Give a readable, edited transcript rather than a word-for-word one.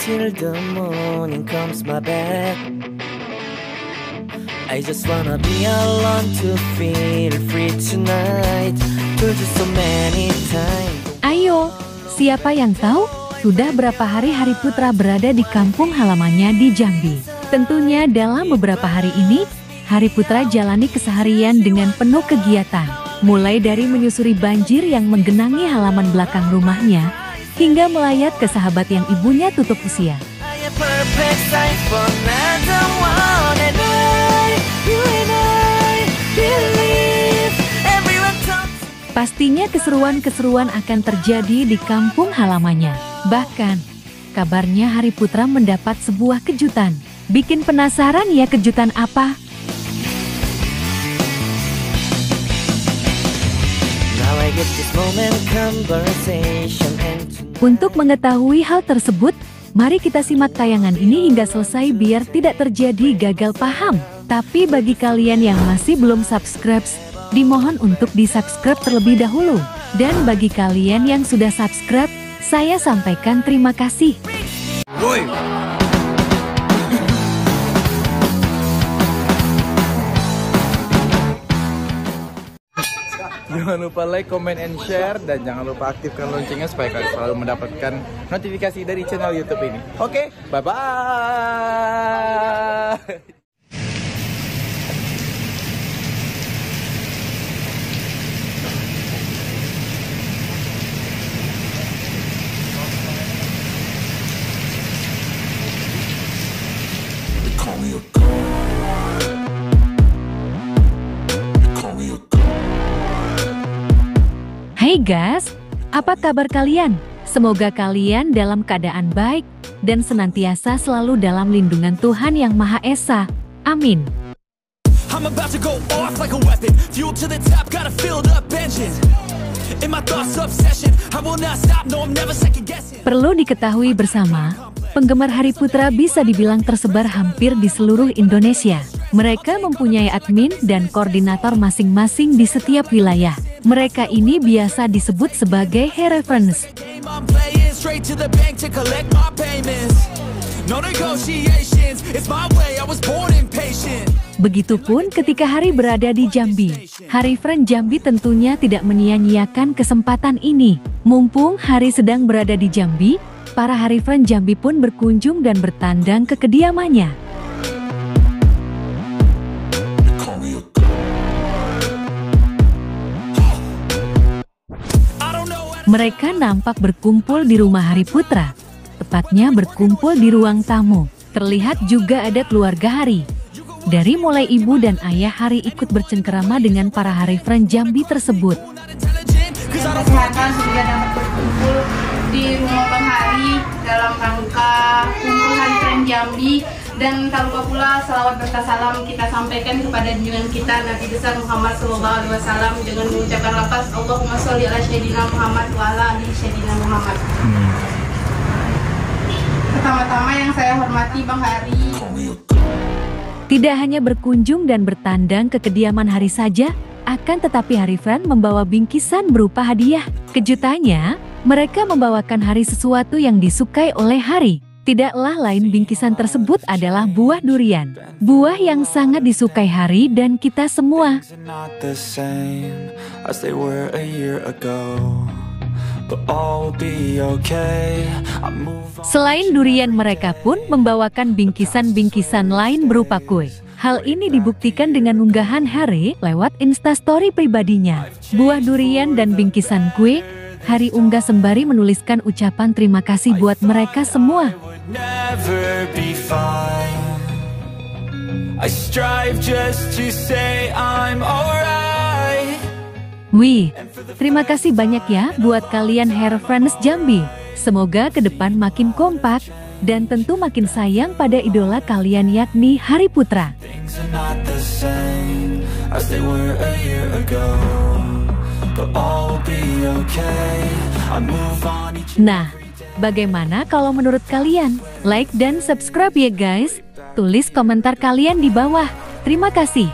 till the morning comes my bed. I just wanna be alone to feel free tonight. Told you so many times. Ayo, siapa yang tahu sudah berapa hari Hari Putra berada di kampung halamannya di Jambi? Tentunya dalam beberapa hari ini, Hari Putra jalani keseharian dengan penuh kegiatan. Mulai dari menyusuri banjir yang menggenangi halaman belakang rumahnya, hingga melayat ke sahabat yang ibunya tutup usia. Pastinya keseruan-keseruan akan terjadi di kampung halamannya. Bahkan, kabarnya Hari Putra mendapat sebuah kejutan. Bikin penasaran ya kejutan apa? Untuk mengetahui hal tersebut, mari kita simak tayangan ini hingga selesai biar tidak terjadi gagal paham. Tapi bagi kalian yang masih belum subscribe, dimohon untuk di-subscribe terlebih dahulu. Dan bagi kalian yang sudah subscribe, saya sampaikan terima kasih. Jangan lupa like, comment, and share, dan jangan lupa aktifkan loncengnya supaya kalian selalu mendapatkan notifikasi dari channel YouTube ini. Oke, bye-bye. Hai guys, apa kabar kalian? Semoga kalian dalam keadaan baik dan senantiasa selalu dalam lindungan Tuhan Yang Maha Esa. Amin. Perlu diketahui bersama, penggemar Hari Putra bisa dibilang tersebar hampir di seluruh Indonesia. Mereka mempunyai admin dan koordinator masing-masing di setiap wilayah. Mereka ini biasa disebut sebagai Hari Friends. Begitupun ketika Hari berada di Jambi. Hari Friend Jambi tentunya tidak menyia-nyiakan kesempatan ini. Mumpung Hari sedang berada di Jambi, para Hari Friend Jambi pun berkunjung dan bertandang ke kediamannya. Mereka nampak berkumpul di rumah Hari Putra, tepatnya berkumpul di ruang tamu. Terlihat juga ada keluarga Hari. Dari mulai ibu dan ayah Hari ikut bercengkerama dengan para Hari Friend Jambi tersebut. Kesehatan juga dapat berkumpul di rumah Bang Hari dalam rangka kumpul Hari Friend Jambi. Dan tak lupa pula salawat berkah salam kita sampaikan kepada junjungan kita Nabi besar Muhammad SAW dengan mengucapkan lafaz Allahumma sholli ala Sayyidina Muhammad wa ala ali Sayyidina Muhammad. Pertama-tama yang saya hormati Bang Hari. Tidak hanya berkunjung dan bertandang ke kediaman Hari saja, akan tetapi Hari Friend membawa bingkisan berupa hadiah. Kejutannya, mereka membawakan Hari sesuatu yang disukai oleh Hari. Tidaklah lain bingkisan tersebut adalah buah durian. Buah yang sangat disukai Hari dan kita semua. Selain durian, mereka pun membawakan bingkisan-bingkisan lain berupa kue. Hal ini dibuktikan dengan unggahan Hari lewat Instastory pribadinya. Buah durian dan bingkisan kue, Hari unggah sembari menuliskan ucapan terima kasih buat mereka semua. Wih, terima kasih banyak ya buat kalian Hari Friends Jambi. Semoga ke depan makin kompak dan tentu makin sayang pada idola kalian yakni Hari Putra. Nah, bagaimana kalau menurut kalian? Like dan subscribe ya guys. Tulis komentar kalian di bawah. Terima kasih.